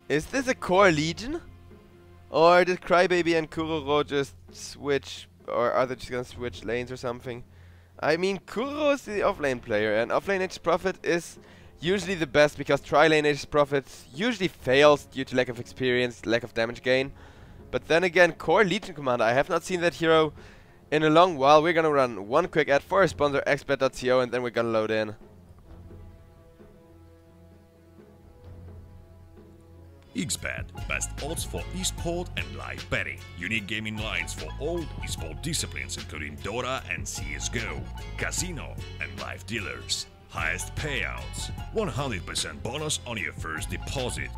Is this a core Legion? Or did Crybaby and Kuroro just switch, or are they just gonna switch lanes or something? I mean, Kuroro is the offlane player, and offlane Aegis Prophet is usually the best because tri-lane Aegis Prophet usually fails due to lack of experience, lack of damage gain. But then again, core Legion Commander, I have not seen that hero in a long while. We're gonna run one quick ad for our sponsor, expert.co, and then we're gonna load in. XBet, best odds for esport and live betting. Unique gaming lines for all esport disciplines including Dota and CSGO. Casino and live dealers. Highest payouts. 100% bonus on your first deposit.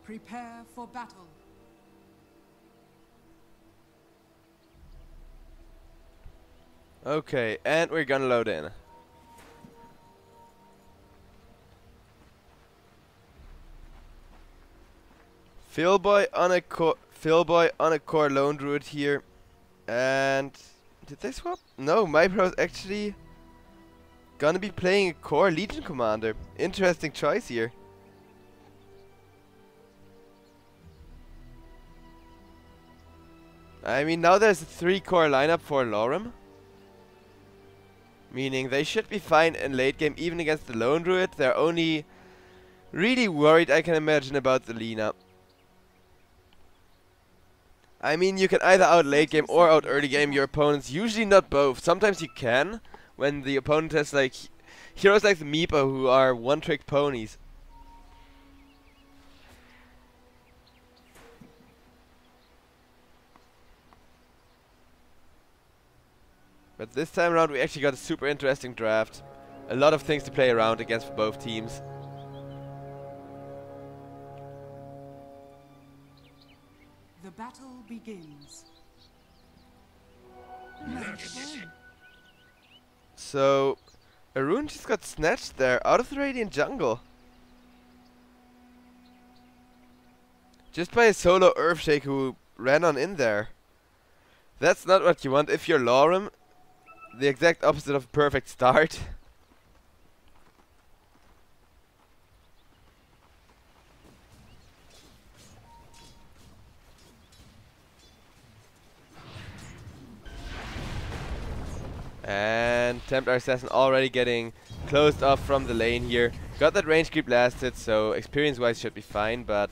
Prepare for battle. Okay, and we're gonna load in. Philboy on a core lone druid here, and did they swap? No, my bro's actually gonna be playing a core Legion commander. Interesting choice here. I mean, now there's a 3-core lineup for Lorem. Meaning they should be fine in late game, even against the Lone Druid. They're only really worried, I can imagine, about the Lina. I mean, you can either out late game or out early game your opponents. Usually not both. Sometimes you can, when the opponent has like heroes like the Meepo who are one-trick ponies. But this time around we actually got a super interesting draft. A lot of things to play around against for both teams. The battle begins. So, Arun just got snatched there out of the Radiant Jungle. Just by a solo Earthshake who ran on in there. That's not what you want if you're Lorem. The exact opposite of a perfect start. And Templar Assassin already getting closed off from the lane here. Got that range creep lasted, so experience wise should be fine, but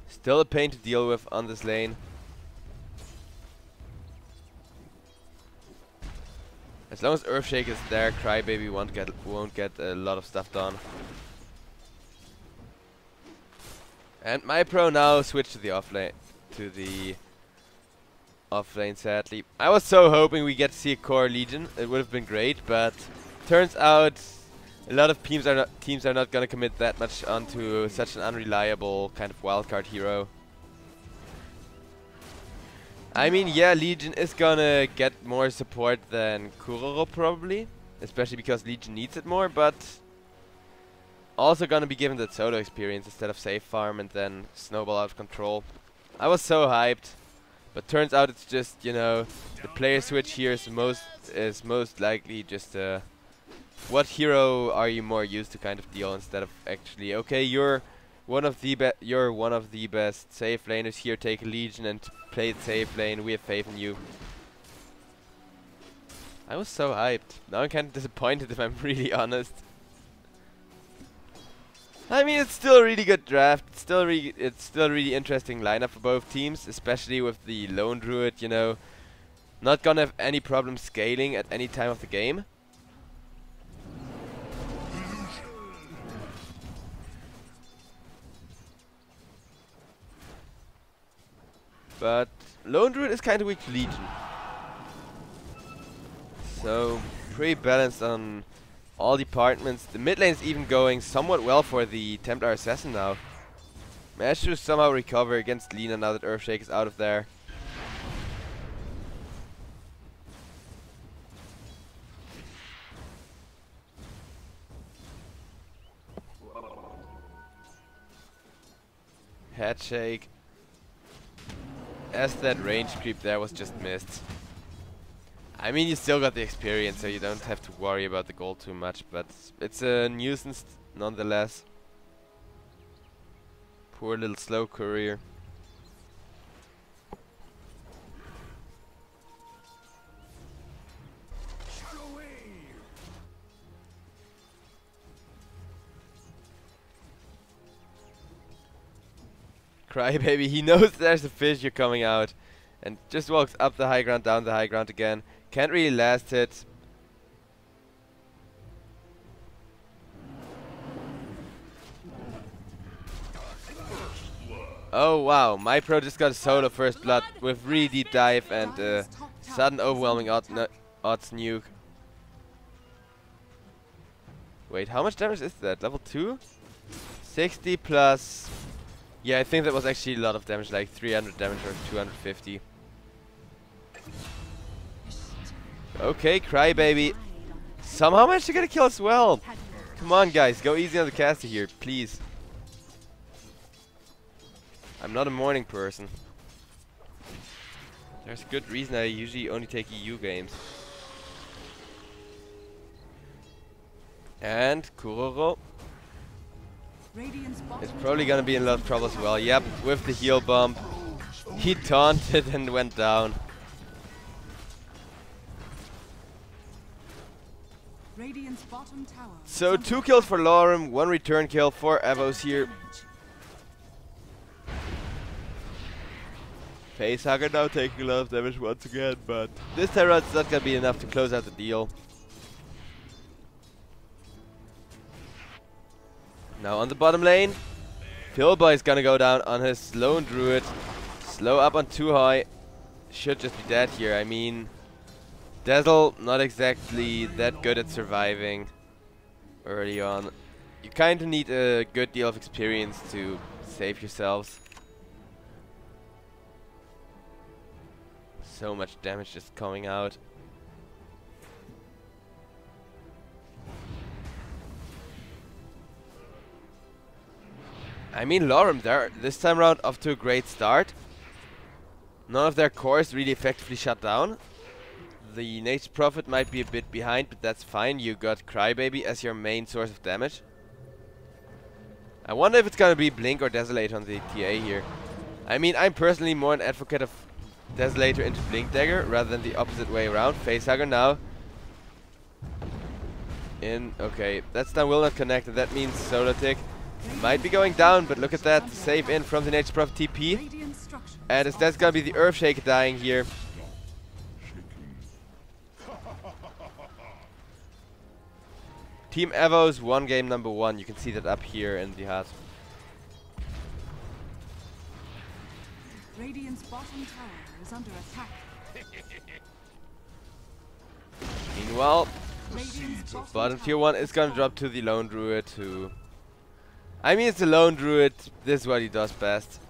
still a pain to deal with on this lane. As long as Earthshake is there, Crybaby won't get a lot of stuff done. And my pro now switched to the offlane, sadly. I was so hoping we get to see a core Legion. It would have been great, but turns out a lot of teams are not gonna commit that much onto such an unreliable kind of wildcard hero. I mean, yeah, Legion is gonna get more support than Kuroro probably, especially because Legion needs it more, but also gonna be given that solo experience instead of safe farm and then snowball out of control. I was so hyped, but turns out it's just, you know, the player switch here is most likely just what hero are you more used to kind of deal, instead of actually, okay, you're one of the best safe laners here, take a Legion and play it safe lane, we have faith in you. I was so hyped. Now I'm kind of disappointed if I'm really honest. I mean, it's still a really good draft. It's still really interesting lineup for both teams, especially with the Lone Druid, you know, not gonna have any problem scaling at any time of the game. But Lone Druid is kind of weak to Legion. So pretty balanced on all departments. The mid lane is even going somewhat well for the Templar Assassin now. Managed to somehow recover against Lina now that Earthshake is out of there. Headshake. As that range creep there was just missed. I mean, you still got the experience, so you don't have to worry about the gold too much, but it's a nuisance nonetheless. Poor little slow courier. Crybaby, he knows there's a fissure coming out and just walks up the high ground, down the high ground again. Can't really last it. Oh wow, my pro just got a solo first blood with really deep dive and sudden overwhelming odds nuke. Wait, how much damage is that? Level 2? 60 plus... Yeah, I think that was actually a lot of damage, like 300 damage or 250. Okay, Crybaby. Somehow managed to get a kill as well. Come on, guys, go easy on the caster here, please. I'm not a morning person. There's a good reason I usually only take EU games. And Kuroro is probably gonna be in a lot of trouble as well. Yep, with the heal bump. He taunted and went down. So 2 kills for Lorem, 1 return kill for Evos here. Facehugger now taking a lot of damage once again, but this time around it's not gonna be enough to close out the deal. Now on the bottom lane, Pillboy is gonna go down on his lone druid. Slow up on too high. Should just be dead here. I mean, Dazzle not exactly that good at surviving early on. You kinda need a good deal of experience to save yourselves. So much damage just coming out. I mean, Lorem, they're this time around off to a great start. None of their cores really effectively shut down. The Nature's Prophet might be a bit behind, but that's fine. You got Crybaby as your main source of damage. I wonder if it's gonna be Blink or Desolator on the TA here. I mean, I'm personally more an advocate of Desolator into Blink Dagger rather than the opposite way around. Facehugger now. Okay, that stun will not connect, and that means Solo Tick might be going down, but look at that. Save in from the Nature's Prophet TP. And that's gonna be the Earthshake dying here. Team Evos won game number 1. You can see that up here in the HUD. Radiant's bottom tower is under attack. Meanwhile, bottom tier 1 is gonna drop to the lone druid who... I mean, it's a lone druid. This is what he does best.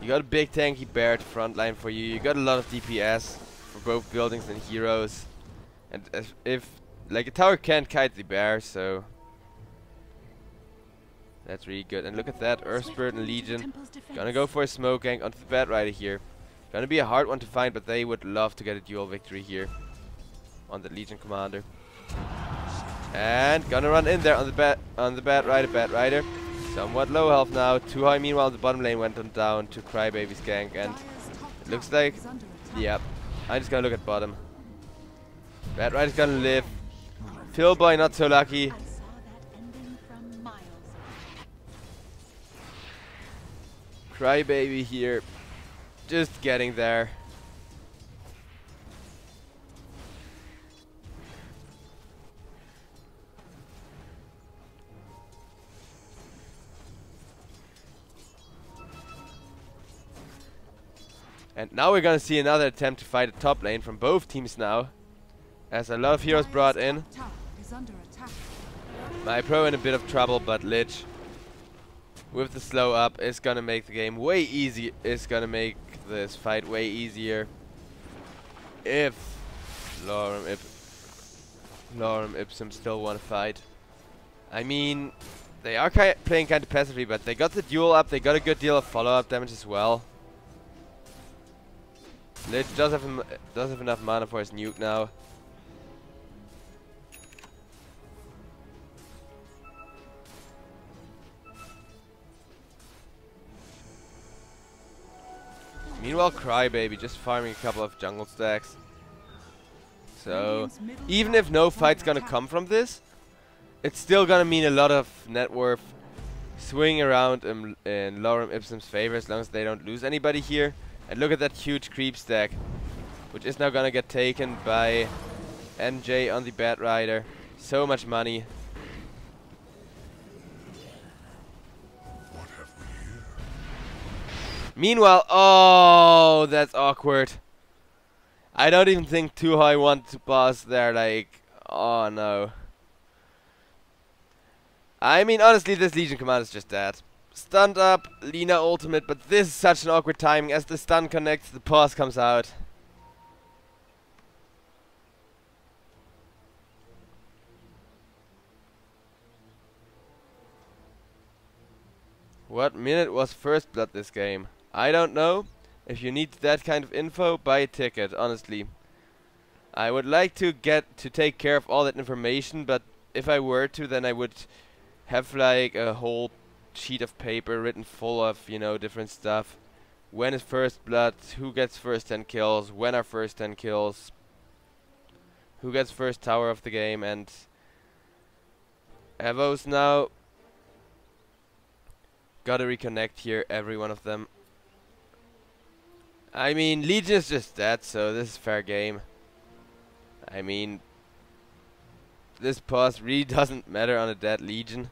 You got a big tanky bear at front line for you. You got a lot of DPS for both buildings and heroes. And if like a tower can't kite the bear, so that's really good. And look at that, Earth Spirit and Legion gonna go for a smoke gank onto the Bat Rider here. Gonna be a hard one to find, but they would love to get a duel victory here on the Legion commander. And gonna run in there on the Bat Rider. Somewhat low health now. Too high. Meanwhile, the bottom lane went on down to Crybaby's gank, and it looks like, yeah, I'm just gonna look at bottom. Bat Rider's gonna live. Pillboy not so lucky. Crybaby here, just getting there. And now we're gonna see another attempt to fight a top lane from both teams now. As a lot of heroes brought in. Tower is under attack. My pro in a bit of trouble, but Lich with the slow up is gonna make the game way easy. Is gonna make this fight way easier if Lorem Ipsum still wanna fight. I mean, they are playing kind of passively, but they got the duel up. They got a good deal of follow-up damage as well. Lich does have enough mana for his nuke now. Meanwhile, Crybaby just farming a couple of jungle stacks. So, even if no fight's gonna come from this, it's still gonna mean a lot of net worth swinging around in Lorem Ipsum's favor as long as they don't lose anybody here. And look at that huge creep stack, which is now gonna get taken by NJ on the Bat Rider. So much money. Meanwhile, oh, that's awkward. I don't even think Too High wanted to pass there, like, oh no. I mean, honestly, this Legion command is just dead. Stunned up, Lina ultimate, but this is such an awkward timing. As the stun connects, the pause comes out. What minute was first blood this game? I don't know. If you need that kind of info, buy a ticket, honestly. I would like to take care of all that information, but if I were to, then I would have like a whole sheet of paper written full of, you know, different stuff. When is first blood? Who gets first 10 kills? When are first 10 kills? Who gets first tower of the game? And Evos now. Gotta reconnect here, every one of them. I mean, Legion is just dead, so this is fair game. I mean, this pause really doesn't matter on a dead Legion.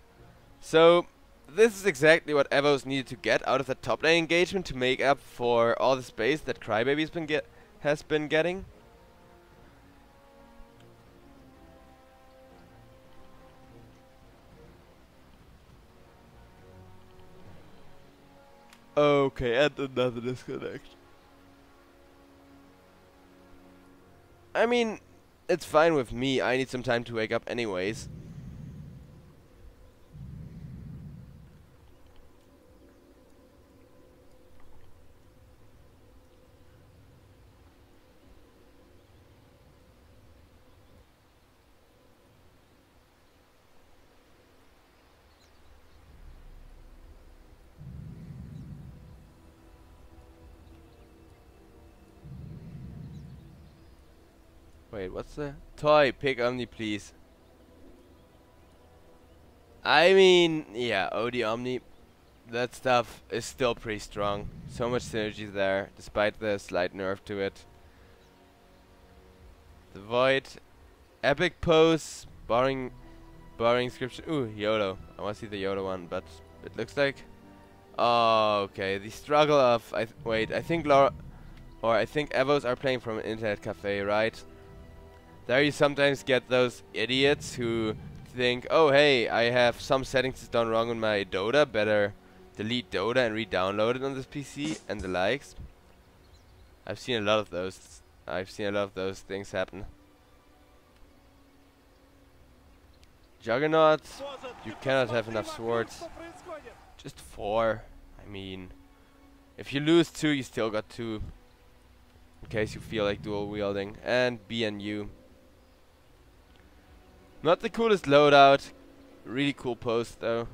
So, this is exactly what Evos needed to get out of the top lane engagement to make up for all the space that Crybaby's has been getting. Okay, and another disconnect. I mean, it's fine with me. I need some time to wake up anyways. Wait, what's the toy? Pick Omni, please. I mean, yeah, OD Omni, that stuff is still pretty strong. So much synergy there, despite the slight nerf to it. The Void, Epic Pose, barring inscription. Ooh, YOLO. I want to see the YOLO one, but it looks like. Oh, okay. The struggle of wait. I think I think Evos are playing from an internet cafe, right? There you sometimes get those idiots who think, oh hey, I have some settings done wrong on my Dota, better delete Dota and re-download it on this PC and the likes. I've seen a lot of those. I've seen a lot of those things happen. Juggernaut, you cannot have enough swords. Just 4. I mean, if you lose 2, you still got 2. In case you feel like dual wielding. And BNU. Not the coolest loadout. Really cool post though.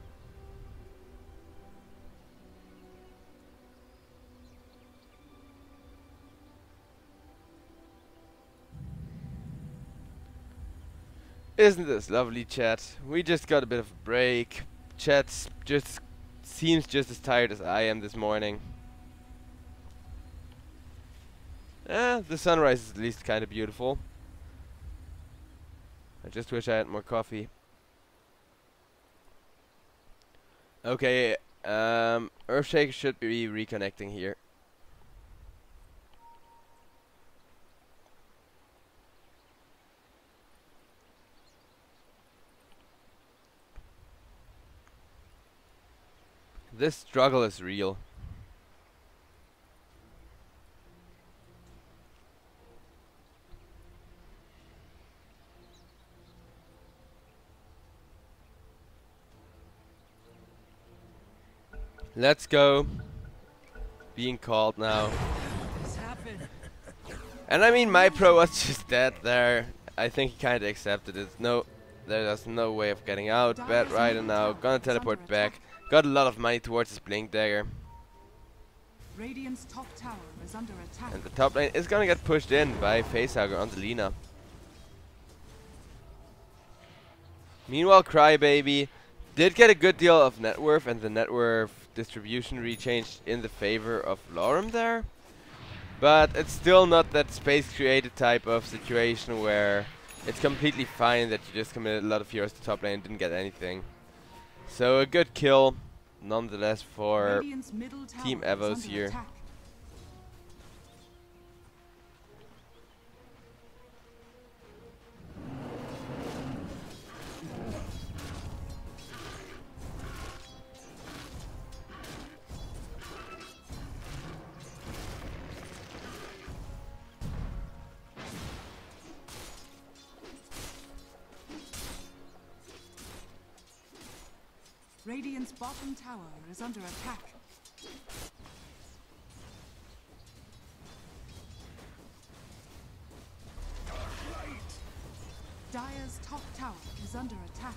Isn't this lovely, chat? We just got a bit of a break. Chat just seems just as tired as I am this morning. The sunrise is at least kind of beautiful. I just wish I had more coffee. Okay, Earthshaker should be reconnecting here. This struggle is real. Let's go. Being called now. And I mean, my pro was just dead there. I think he kinda accepted it. There's no way of getting out. Bad rider now. Gonna teleport back. Got a lot of money towards his blink dagger. Radiant's top tower is under attack. And the top lane is gonna get pushed in by Facehugger on the Lina. Meanwhile, Crybaby did get a good deal of net worth, and the net worth distribution rechanged in the favor of Lorem there. But it's still not that space created type of situation where it's completely fine that you just committed a lot of heroes to top lane and didn't get anything. So a good kill nonetheless for Team Evos here. Attack. Radiant's bottom tower is under attack. Dire's top tower is under attack.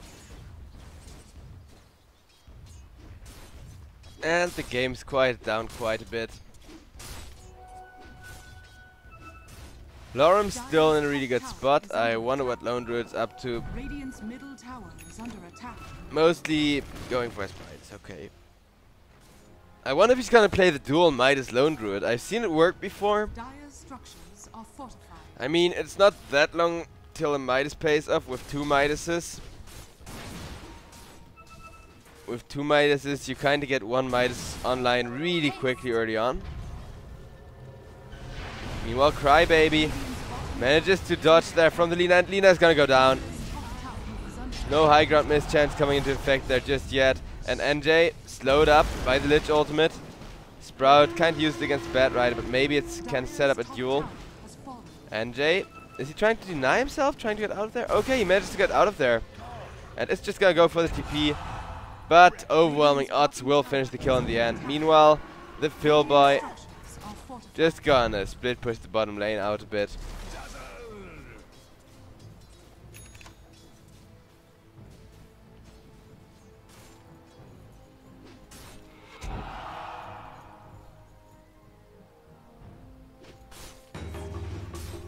And the game's quieted down quite a bit. Lorem's still in a really good spot. I wonder what Lone Druid's up to. Radiant's middle tower is under attack. Mostly going for sprites, okay. I wonder if he's gonna play the dual Midas Lone Druid. I've seen it work before. Dire's structures are fortified. I mean, it's not that long till a Midas pays off with 2 Midases. With 2 Midases, you kinda get 1 Midas online really quickly early on. Meanwhile, Crybaby manages to dodge there from the Lina, and Lina is gonna go down. No high ground miss chance coming into effect there just yet. And NJ slowed up by the Lich ultimate. Sprout can't use it against Bad Rider, but maybe it can set up a duel. NJ, is he trying to deny himself? Trying to get out of there? Okay, he manages to get out of there. And it's just gonna go for the TP. But overwhelming odds will finish the kill in the end. Meanwhile, the Phil boy just gonna split push the bottom lane out a bit.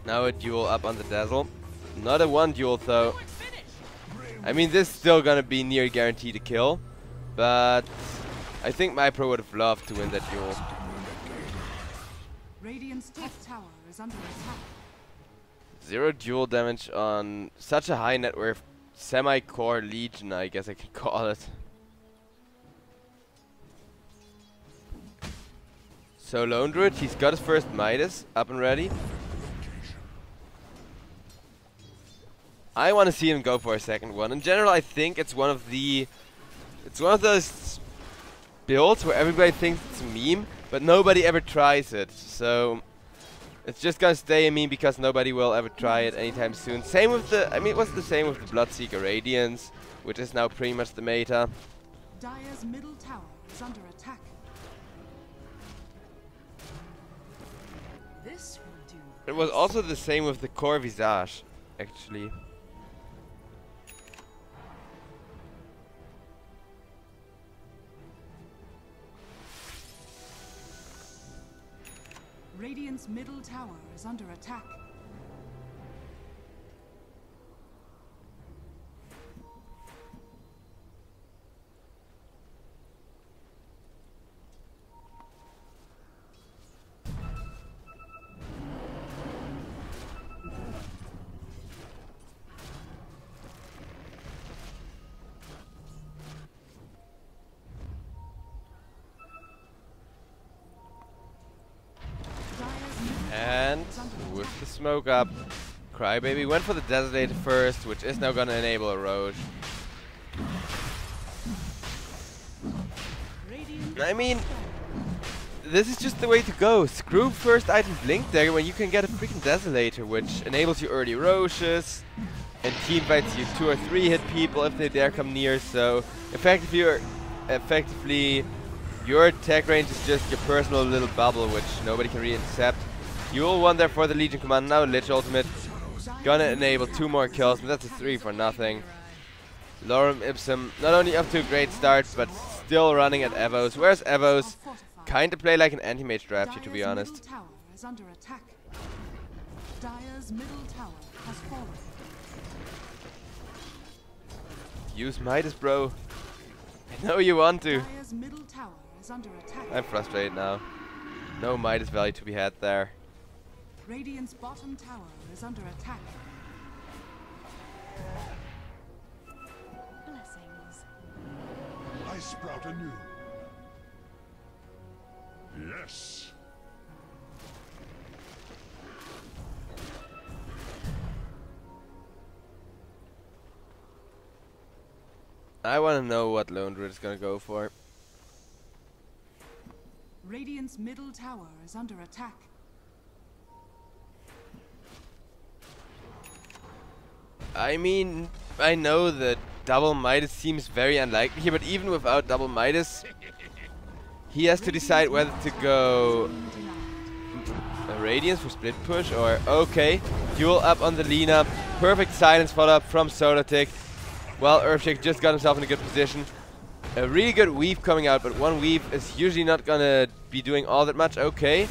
Now a duel up on the Dazzle. Not a 1 duel though. I mean, this is still gonna be near guaranteed to kill. But I think my pro would have loved to win that duel. Radiant's top tower is under attack. 0 duel damage on such a high net worth semi-core legion, I guess I can call it. So Lone Druid, he's got his first Midas up and ready. I want to see him go for a second one. In general, I think it's one of those builds where everybody thinks it's a meme, but nobody ever tries it. So it's just gonna stay a meme because nobody will ever try it anytime soon. Same with the, I mean, it was the same with the Bloodseeker Radiance, which is now pretty much the meta. Dire's middle tower is under attack. This will do. It was also the same with the Core Visage, actually. Radiant's middle tower is under attack. And with the smoke up, Crybaby went for the Desolator first, which is now gonna enable a Roche. Radiant I mean, this is just the way to go. Screw first item Blink Dagger when you can get a freaking Desolator, which enables you early Roches and team fights you 2 or 3 hit people if they dare come near. So effectively your tech range is just your personal little bubble, which nobody can really intercept. You'll one there for the Legion command. Now Lich ultimate. Gonna enable 2 more kills, but that's a 3 for nothing. Lorem Ipsum not only up to a great start, but still running at Evos. Whereas Evos kinda play like an anti-mage draft here, to be honest. Tower is under attack. Dire's middle tower has fallen. Use Midas, bro. I know you want to. Dire's middle tower is under attack. I'm frustrated now. No Midas value to be had there. Radiant's bottom tower is under attack. Blessings. I sprout anew. Yes. I want to know what Lone Druid is gonna go for. Radiant's middle tower is under attack. I mean, I know that double Midas seems very unlikely here, but even without double Midas, he has to decide whether to go a Radiance for split push or okay, duel up on the Lina. Perfect silence follow-up from Solartic. Well, Earthshake just got himself in a good position. A really good weave coming out, but one weave is usually not gonna be doing all that much. Okay,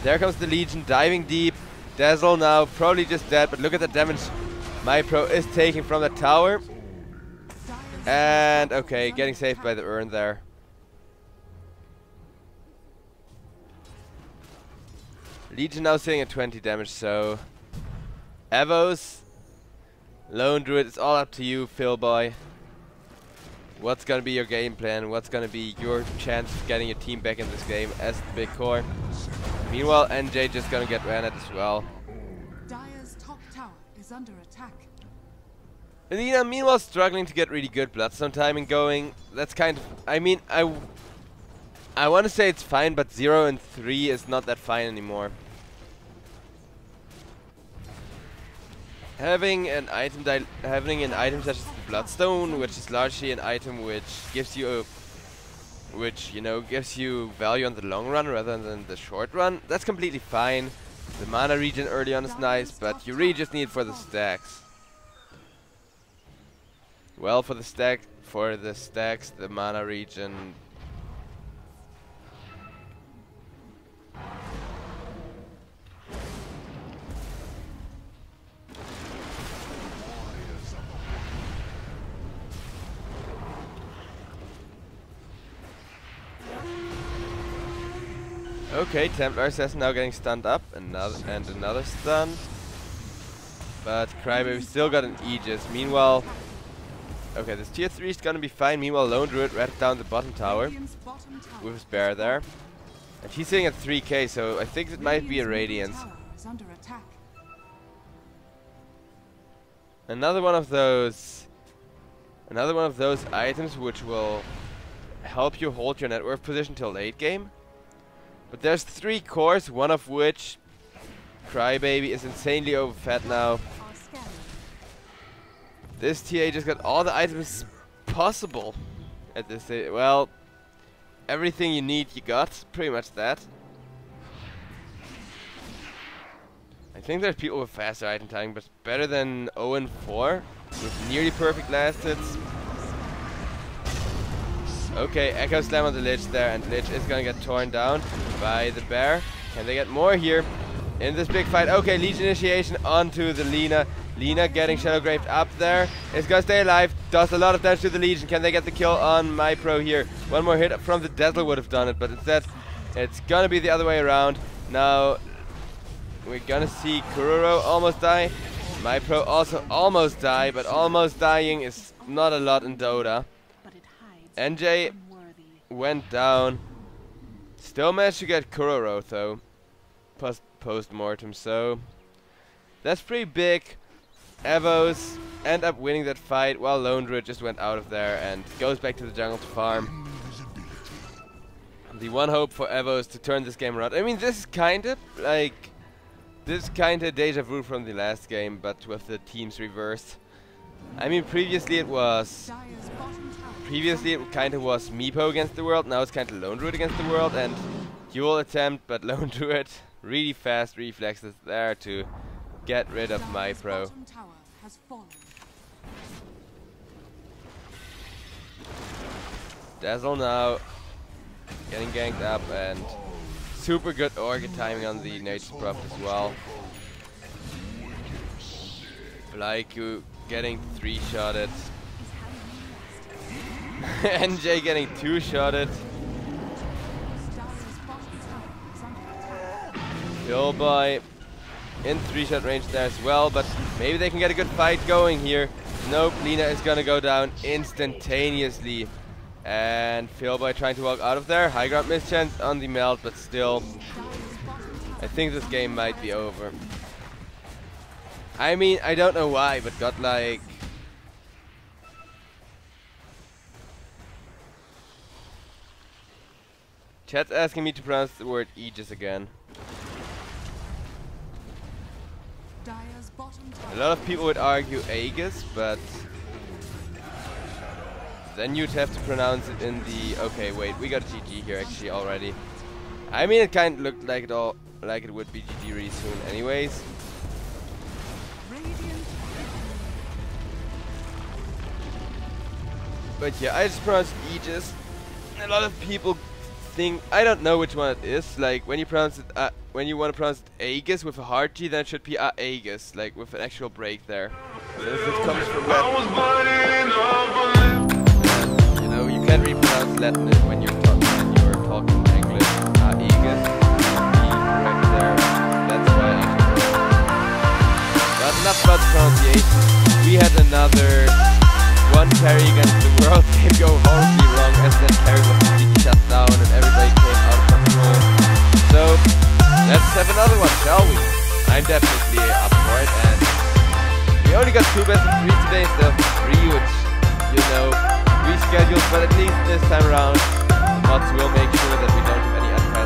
there comes the Legion diving deep. Dazzle now probably just dead, but look at the damage MyPro is taking from the tower. And okay, getting saved by the urn there. Legion now sitting at 20 damage, so Evos, Lone Druid, it's all up to you, Phil boy. What's gonna be your game plan? What's gonna be your chance of getting your team back in this game as the big core? Meanwhile, NJ just gonna get ran at as well. Dire's top tower is under attack. Lina, meanwhile, struggling to get really good Bloodstone timing going. That's kind of, I mean, I want to say it's fine, but 0 and 3 is not that fine anymore. Having an item such as the Bloodstone, which is largely an item which gives you gives you value on the long run rather than the short run, that's completely fine. The mana regen early on is nice, but you really just need it for the stacks. Well, for the stacks, the mana regen. Okay, Templar Assassin now getting stunned up, another stun. But Crybaby still got an Aegis. Meanwhile, okay, this tier 3 is gonna be fine. Meanwhile, Lone Druid ran down the bottom tower with his bear there. And he's sitting at 3k, so I think it might be a Radiance. Another one of those items which will help you hold your net worth position till late game. But there's 3 cores, one of which, Crybaby, is insanely overfed now. This TA just got all the items possible at this stage. Well, everything you need you got, pretty much that. I think there's people with faster item timing, but better than 0 and 4 with nearly perfect last hits. Okay, Echo Slam on the Lich there, and Lich is gonna get torn down by the bear. Can they get more here in this big fight? Okay, Legion initiation onto the Lina. Lina getting Shadow Graved up there. Is gonna stay alive. Does a lot of damage to the Legion. Can they get the kill on MyPro here? One more hit from the Dazzle would have done it, but instead it's gonna be the other way around. Now we're gonna see Kuroro almost die. MyPro also almost die, but almost dying is not a lot in Dota. NJ went down. Still managed to get Kuroro though. Post-mortem, so that's pretty big. Evos end up winning that fight while Lone Druid just went out of there and goes back to the jungle to farm. the one hope for Evos to turn this game around. I mean, this is kind of like... This is kind of deja vu from the last game, but with the teams reversed. I mean, previously it was... Previously it kind of was Meepo against the world, now it's kind of Lone Druid against the world, and dual attempt, but Lone Druid really fast reflexes there to get rid of my pro. Dazzle now getting ganked up, and super good Orchid timing on the Nature's Prop as well. Blaiku getting 3-shotted. NJ getting 2-shotted. Philboy in 3-shot range there as well, but maybe they can get a good fight going here. Nope, Lina is gonna go down instantaneously. And Philboy trying to walk out of there. High ground mischance on the melt, but still, I think this game might be over. I mean, I don't know why, but got like... Chat's asking me to pronounce the word Aegis again. A lot of people would argue Aegis, but then you'd have to pronounce it in the... Okay, wait, we got a GG here actually already. I mean, it kind of looked like it would be GG really soon anyways. But yeah, I just pronounced Aegis. A lot of people think, I don't know which one it is. Like when you pronounce it, when you want to pronounce it Aegis with a hard G, then it should be Aegis, like with an actual break there. But if it comes from Latin, you know, you can't really pronounce Latin when you're talking English. Aegis, be correct there. That's why I actually. But enough about the pronunciation. We had another one carry against the world game go horribly wrong, as that carry was completely shut down and everybody came out of control. So let's have another one, shall we? I'm definitely up for it, and we only got 2 best of 3 today instead of 3, which, you know, rescheduled, but at least this time around the mods will make sure that we don't have any unfair